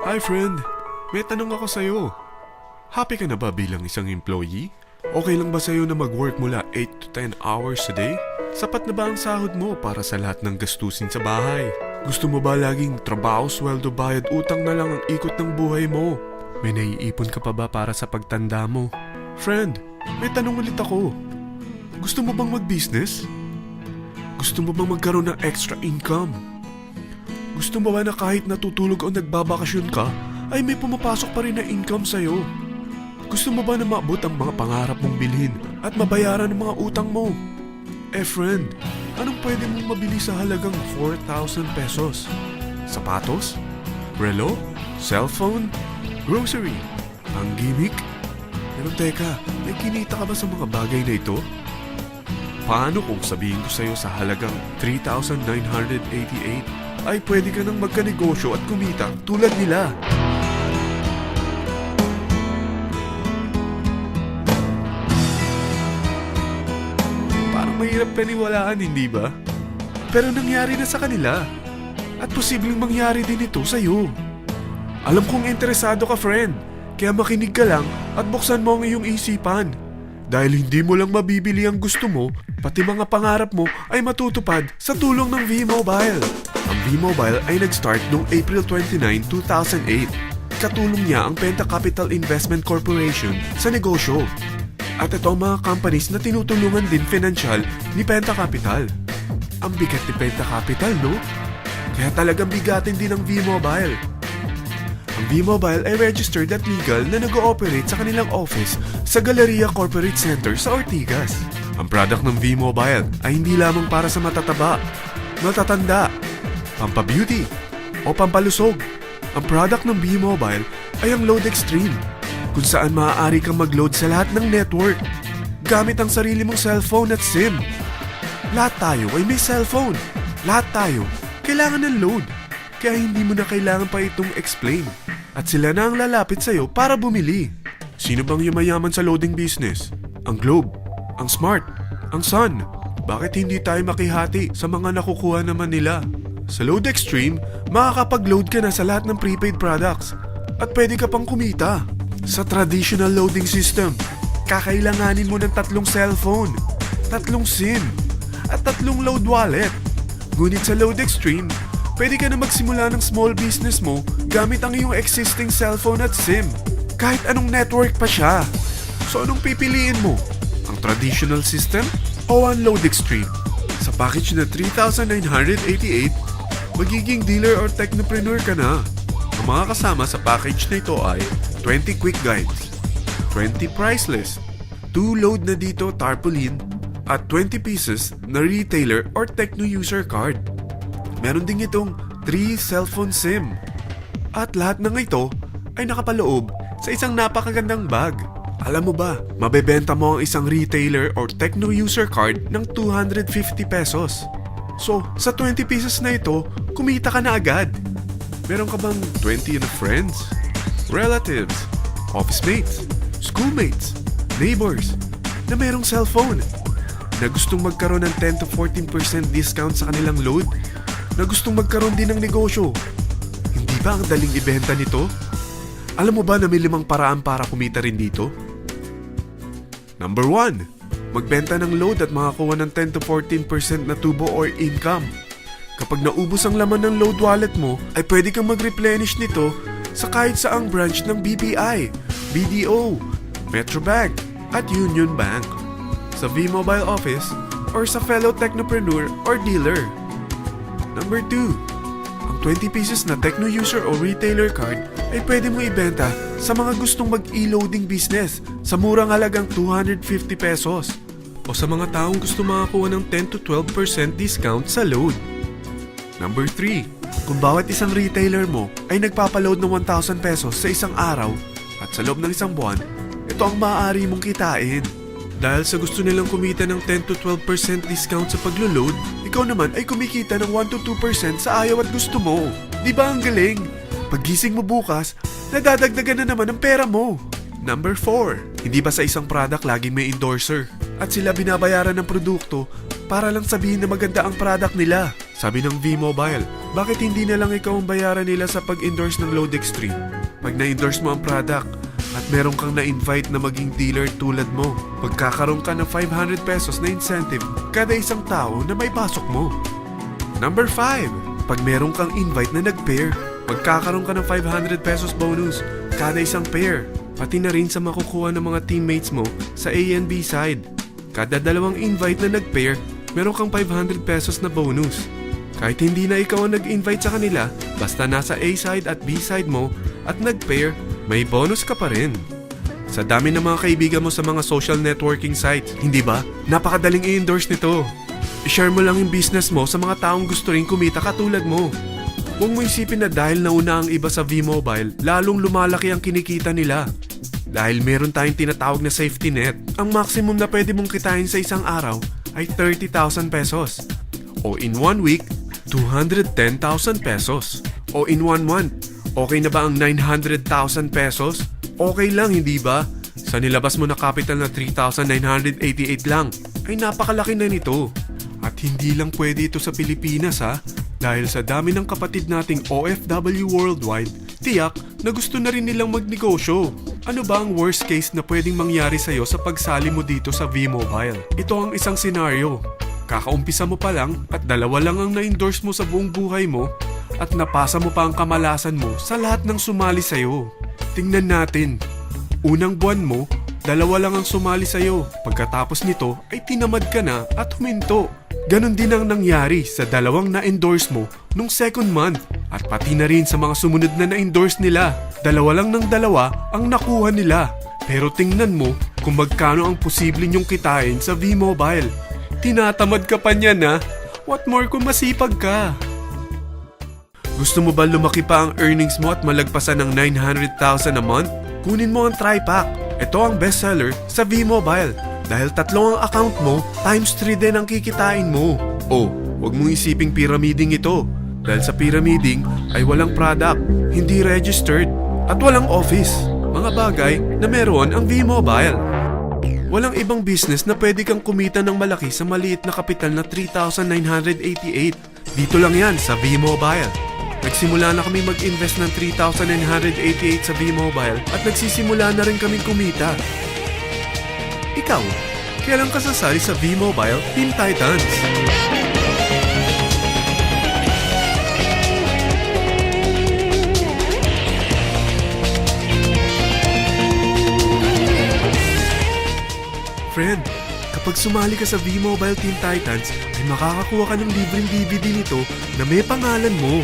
Hi friend, may tanong ako sa'yo. Happy ka na ba bilang isang employee? Okay lang ba sa'yo na mag-work mula 8 to 10 hours a day? Sapat na ba ang sahod mo para sa lahat ng gastusin sa bahay? Gusto mo ba laging trabaho, sweldo, bayad, utang na lang ang ikot ng buhay mo? May naiipon ka pa ba para sa pagtanda mo? Friend, may tanong ulit ako. Gusto mo bang mag-business? Gusto mo bang magkaroon ng extra income? Gusto mo ba na kahit natutulog o nagbabakasyon ka, ay may pumapasok pa rin na income sa'yo? Gusto mo ba na maabot ang mga pangarap mong bilhin at mabayaran ang mga utang mo? Friend, anong pwede mong mabili sa halagang 4,000 pesos? Sapatos? Relo? Cellphone? Grocery? Ang gimmick? Pero teka, may kinita ka ba sa mga bagay na ito? Paano kung sabihin ko sa'yo sa halagang 3,988 ay pwede ka nang magkanegosyo at kumita tulad nila? Parang mahirap paniwalaan, hindi ba? Pero nangyari na sa kanila. At posibleng mangyari din ito sa'yo. Alam kong interesado ka, friend. Kaya makinig ka lang at buksan mo ang iyong isipan. Dahil hindi mo lang mabibili ang gusto mo, pati mga pangarap mo ay matutupad sa tulong ng V-Mobile. Ang V-Mobile ay nag-start noong April 29, 2008. Katulong niya ang Penta Capital Investment Corporation sa negosyo. At ito ang mga companies na tinutulungan din financial ni Penta Capital. Ang bigat ni Penta Capital, no? Kaya talagang bigatin din ang V-Mobile. Ang V-Mobile ay registered at legal na nag-ooperate sa kanilang office sa Galleria Corporate Center sa Ortigas. Ang product ng V-Mobile ay hindi lamang para sa matataba, matatanda, pampabeauty, o pampalusog. Ang product ng V-Mobile ay ang Load Extreme, kung saan maaari kang mag-load sa lahat ng network gamit ang sarili mong cellphone at SIM. Lahat tayo ay may cellphone. Lahat tayo kailangan ng load. Kaya hindi mo na kailangan pa itong explain. At sila na ang lalapit sa'yo para bumili. Sino bang yumayaman sa loading business? Ang Globe, ang Smart, ang Sun. Bakit hindi tayo makihati sa mga nakukuha naman nila? Sa Load Extreme, makakapag-load ka na sa lahat ng prepaid products. At pwede ka pang kumita. Sa traditional loading system, kakailanganin mo ng 3 cellphone, 3 SIM, at 3 load wallet. Ngunit sa Load Extreme, pwede ka na magsimula ng small business mo gamit ang iyong existing cellphone at SIM. Kahit anong network pa siya. So anong pipiliin mo? Ang traditional system o ang Load Extreme? Sa package na 3,988, magiging dealer or technopreneur ka na. Ang mga kasama sa package na ito ay 20 quick guides, 20 price list, 2 load na dito tarpaulin, at 20 pieces na retailer or techno user card. Meron din itong 3 cellphone SIM. At lahat ng ito ay nakapaloob sa isang napakagandang bag. Alam mo ba, mabebenta mo ang isang retailer or techno user card ng 250 pesos. So, sa 20 pieces na ito, kumita ka na agad. Meron ka bang 20 na friends, relatives, office mates, schoolmates, neighbors na merong cellphone, na gustong magkaroon ng 10 to 14% discount sa kanilang load, na gustong magkaroon din ng negosyo? Hindi ba ang daling ibenta nito? Alam mo ba na may 5 paraan para kumita rin dito? Number 1, magbenta ng load at makakuha ng 10 to 14% na tubo or income. Kapag naubos ang laman ng load wallet mo, ay pwede kang mag-replenish nito sa kahit saang branch ng BPI, BDO, Metrobank, at Union Bank, sa V-Mobile office, or sa fellow technopreneur or dealer. Number 2, ang 20 pieces na techno user o retailer card ay pwede mo ibenta sa mga gustong mag-e-loading business sa murang halagang 250 pesos o sa mga taong gusto makakuha ng 10 to 12% discount sa load. Number 3, kung bawat isang retailer mo ay nagpapaload ng 1,000 pesos sa isang araw at sa loob ng isang buwan, ito ang maaari mong kitain. Dahil sa gusto nilang kumita ng 10 to 12% discount sa paglo-load, ikaw naman ay kumikita ng 1 to 2% sa ayaw at gusto mo. Di ba ang galing? Paggising mo bukas, nadadagdagan na naman ang pera mo. Number 4, hindi ba sa isang product laging may endorser? At sila binabayaran ng produkto para lang sabihin na maganda ang product nila. Sabi ng V-Mobile, bakit hindi na lang ikaw ang bayaran nila sa pag-endorse ng Load Extreme? Pag na-endorse mo ang product at meron kang na-invite na maging dealer tulad mo, magkakaroon ka ng 500 pesos na incentive kada isang tao na may pasok mo. Number 5. Pag meron kang invite na nag-pair, magkakaroon ka ng 500 pesos bonus kada isang pair. Pati na rin sa makukuha ng mga teammates mo sa A and B side. Kada dalawang invite na nag-pair, meron kang 500 pesos na bonus. Kahit hindi na ikaw ang nag-invite sa kanila, basta nasa A side at B side mo at nag-pair, may bonus ka pa rin. Sa dami ng mga kaibigan mo sa mga social networking sites, hindi ba? Napakadaling i-endorse nito. I-share mo lang yung business mo sa mga taong gusto rin kumita katulad mo. Huwag mo isipin na dahil nauna ang iba sa V-Mobile, lalong lumalaki ang kinikita nila. Dahil meron tayong tinatawag na safety net, ang maximum na pwede mong kitain sa isang araw ay 30,000 pesos. O in 1 week, 210,000 pesos. O in 1 month, okay na ba ang 900,000 pesos? Okay lang, hindi ba? Sa nilabas mo na capital na 3,988 lang, ay napakalaki na nito. At hindi lang pwede ito sa Pilipinas ha, dahil sa dami ng kapatid nating OFW worldwide, tiyak na gusto na rin nilang magnegosyo. Ano ba ang worst case na pwedeng mangyari sa'yo sa pagsali mo dito sa V-Mobile? Ito ang isang senaryo. Kakaumpisa mo pa lang at 2 lang ang na-endorse mo sa buong buhay mo at napasa mo pa ang kamalasan mo sa lahat ng sumali sa'yo. Tingnan natin. Unang buwan mo, 2 lang ang sumali sa'yo. Pagkatapos nito ay tinamad ka na at huminto. Ganon din ang nangyari sa 2 na-endorse mo nung second month at pati na rin sa mga sumunod na na-endorse nila. 2 lang ng 2 ang nakuha nila. Pero tingnan mo kung magkano ang posible nyong kitain sa V-Mobile. Tinatamad ka pa niyan ha? What more kung masipag ka? Gusto mo ba lumaki pa ang earnings mo at malagpasan ng 900,000 a month? Kunin mo ang TriPack. Ito ang bestseller sa V-Mobile. Dahil 3 ang account mo, times 3 din ang kikitain mo. Oh, huwag mong isiping pyramiding ito. Dahil sa pyramiding ay walang product, hindi registered, at walang office. Mga bagay na meron ang V-Mobile. Walang ibang business na pwede kang kumita ng malaki sa maliit na kapital na 3,988. Dito lang yan sa V-Mobile. Nagsimula na kami mag-invest ng 3,988 sa V-Mobile at nagsisimula na rin kaming kumita. Ikaw, kailan ka sasali sa V-Mobile Team Titans? Friend, kapag sumali ka sa V-Mobile Team Titans, ay makakakuha ka ng libreng DVD nito na may pangalan mo.